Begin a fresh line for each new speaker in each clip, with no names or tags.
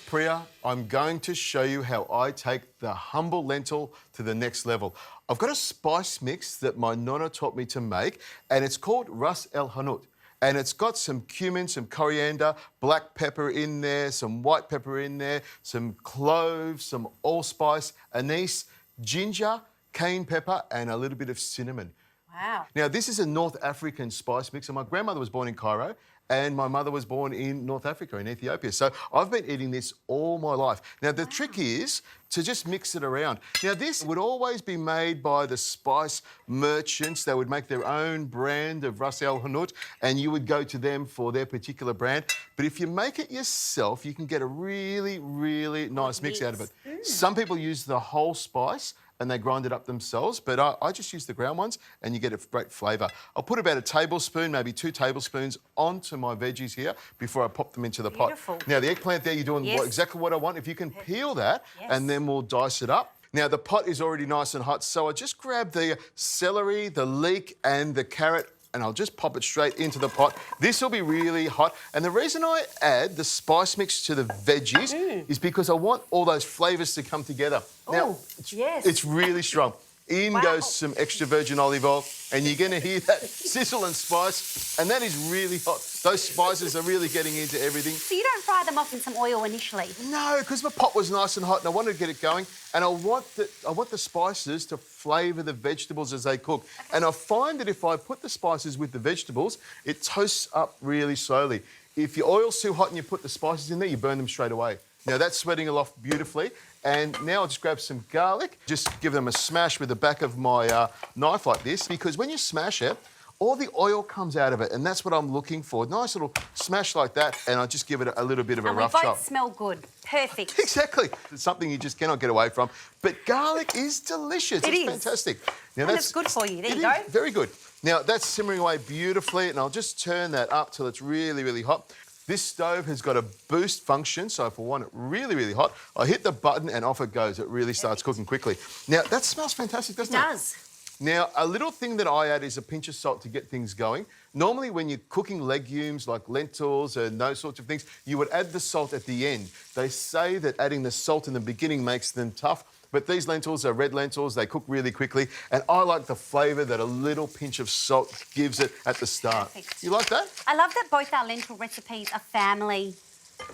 Preeya, I'm going to show you how I take the humble lentil to the next level. I've got a spice mix that my nonna taught me to make, and it's called Ras El Hanout. And it's got some cumin, some coriander, black pepper in there, some white pepper in there, some cloves, some allspice, anise, ginger, cayenne pepper, and a little bit of cinnamon.
Wow.
Now, this is a North African spice mix, and my grandmother was born in Cairo, and my mother was born in North Africa, in Ethiopia. So I've been eating this all my life. Now, the trick is to just mix it around. Now, this would always be made by the spice merchants. They would make their own brand of Ras El Hanout, and you would go to them for their particular brand. But if you make it yourself, you can get a really, really nice mix out of it. Some people use the whole spice, and they grind it up themselves, but I just use the ground ones and you get a great flavour. I'll put about a tablespoon, maybe 2 tablespoons onto my veggies here before I pop them into the pot. Now, the eggplant there, you're doing exactly what I want. If you can peel that, and then we'll dice it up. Now, the pot is already nice and hot, so I just grab the celery, the leek and the carrot, and I'll just pop it straight into the pot. This will be really hot. And the reason I add the spice mix to the veggies is because I want all those flavours to come together. Now, it's really strong. In goes some extra virgin olive oil, and you're going to hear that sizzle and spice, and that is really hot. Those spices are really getting into everything.
So you don't fry them off in some oil initially?
No, because the pot was nice and hot, and I wanted to get it going, and I want the spices to flavour the vegetables as they cook. And I find that if I put the spices with the vegetables, it toasts up really slowly. If your oil's too hot and you put the spices in there, you burn them straight away. Now, that's sweating off beautifully. And now I'll just grab some garlic, just give them a smash with the back of my knife like this, because when you smash it, all the oil comes out of it, and that's what I'm looking for. Nice little smash like that, and I'll just give it a little bit of a rough chop.
And we both smell good. Perfect.
Exactly. It's something you just cannot get away from. But garlic is delicious. It's fantastic. Now,
it's good for you. There you go.
Very good. Now, that's simmering away beautifully, and I'll just turn that up till it's really, really hot. This stove has got a boost function, so if I want it really, really hot, I hit the button and off it goes. It really starts cooking quickly. Now, that smells fantastic, doesn't it?
It does.
Now, a little thing that I add is a pinch of salt to get things going. Normally, when you're cooking legumes like lentils and those sorts of things, you would add the salt at the end. They say that adding the salt in the beginning makes them tough, but these lentils are red lentils. They cook really quickly, and I like the flavour that a little pinch of salt gives it at the start.
Perfect.
You like that?
I love that both our lentil recipes are family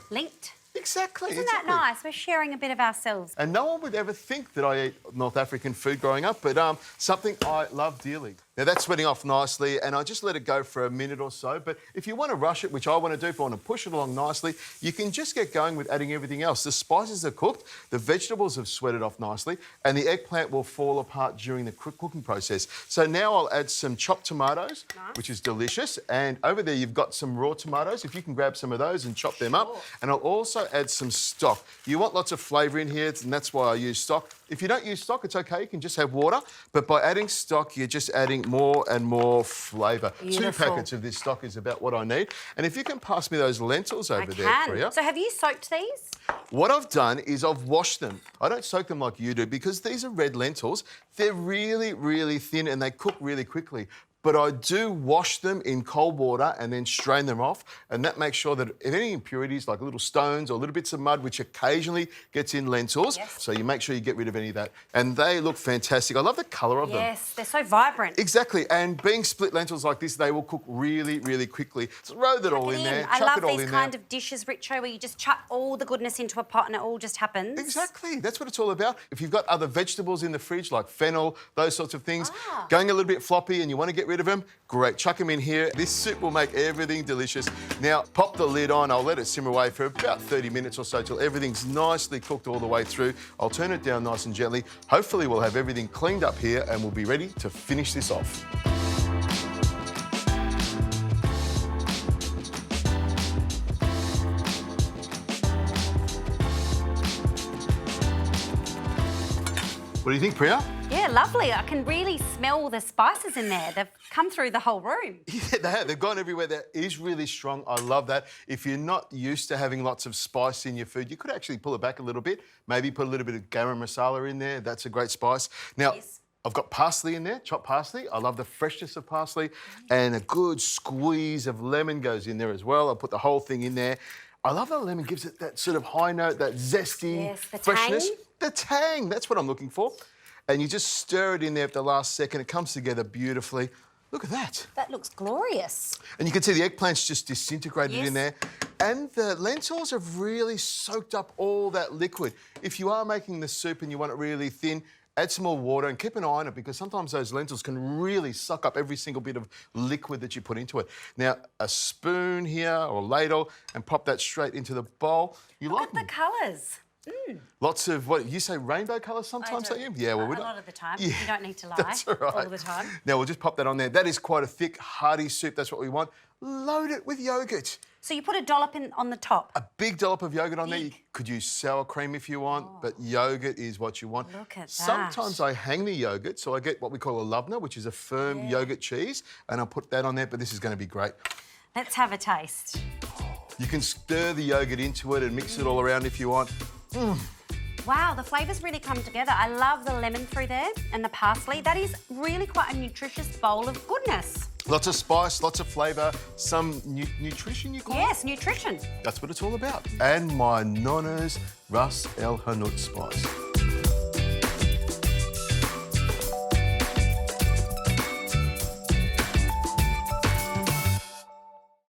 linked.
Exactly.
Isn't that nice? We're sharing a bit of ourselves.
And no one would ever think that I ate North African food growing up, but something I love dearly. Now, that's sweating off nicely, and I just let it go for a minute or so. But if you want to rush it, which I want to do, if I want to push it along nicely, you can just get going with adding everything else. The spices are cooked, the vegetables have sweated off nicely, and the eggplant will fall apart during the cooking process. So now I'll add some chopped tomatoes, which is delicious. And over there, you've got some raw tomatoes. If you can grab some of those and chop them up. And I'll also add some stock. You want lots of flavour in here, and that's why I use stock. If you don't use stock, it's okay. You can just have water. But by adding stock, you're just adding more and more flavour. 2 packets of this stock is about what I need. And if you can pass me those lentils over there, Preeya.
So have you soaked these?
What I've done is I've washed them. I don't soak them like you do because these are red lentils. They're really, really thin and they cook really quickly. But I do wash them in cold water and then strain them off, and that makes sure that if any impurities, like little stones or little bits of mud, which occasionally gets in lentils, so you make sure you get rid of any of that. And they look fantastic. I love the colour of them.
Yes, they're so vibrant.
Exactly, and being split lentils like this, they will cook really, really quickly. Throw that all in there,
I
chuck it all in there.
love these kind of dishes, Richo, where you just chuck all the goodness into a pot and it all just happens.
Exactly, that's what it's all about. If you've got other vegetables in the fridge, like fennel, those sorts of things, going a little bit floppy and you want to get rid of them, great, chuck them in here. This soup will make everything delicious. Now, pop the lid on. I'll let it simmer away for about 30 minutes or so till everything's nicely cooked all the way through. I'll turn it down nice and gently. Hopefully, we'll have everything cleaned up here and we'll be ready to finish this off. What do you think, Preeya?
Yeah, lovely. I can really smell the spices in there. They've come through the whole room.
Yeah, they have. They've gone everywhere. That is really strong. I love that. If you're not used to having lots of spice in your food, you could actually pull it back a little bit. Maybe put a little bit of garam masala in there. That's a great spice. Now, I've got parsley in there, chopped parsley. I love the freshness of parsley. And a good squeeze of lemon goes in there as well. I'll put the whole thing in there. I love that lemon gives it that sort of high note, that zesty
Yes, the
freshness.
tang.
The tang, that's what I'm looking for. And you just stir it in there at the last second. It comes together beautifully. Look at that.
That looks glorious.
And you can see the eggplant's just disintegrated
Yes.
in there. And the lentils have really soaked up all that liquid. If you are making the soup and you want it really thin, add some more water and keep an eye on it because sometimes those lentils can really suck up every single bit of liquid that you put into it. Now, a spoon here or ladle and pop that straight into the bowl. You
Look
like
at the colours.
lots of, what, you say rainbow colours sometimes,
I
don't
do.
you? Yeah, well,
A
we don't.
lot of the time.
Yeah,
You don't need to lie
that's all right.
all the time.
Now, we'll just pop that on there. That is quite a thick, hearty soup. That's what we want. Load it with yoghurt.
So you put a dollop on the top.
A big dollop of yoghurt on there. You could use sour cream if you want, but yoghurt is what you want.
Look at that.
Sometimes I hang the yoghurt, so I get what we call a Lubna, which is a firm yoghurt cheese, and I'll put that on there, but this is going to be great.
Let's have a taste.
You can stir the yoghurt into it and mix it all around if you want.
Wow, the flavours really come together. I love the lemon through there and the parsley. That is really quite a nutritious bowl of goodness.
Lots of spice, lots of flavour, some nutrition, you call it?
Yes, nutrition.
That's what it's all about. And my Nonna's Ras El Hanout spice.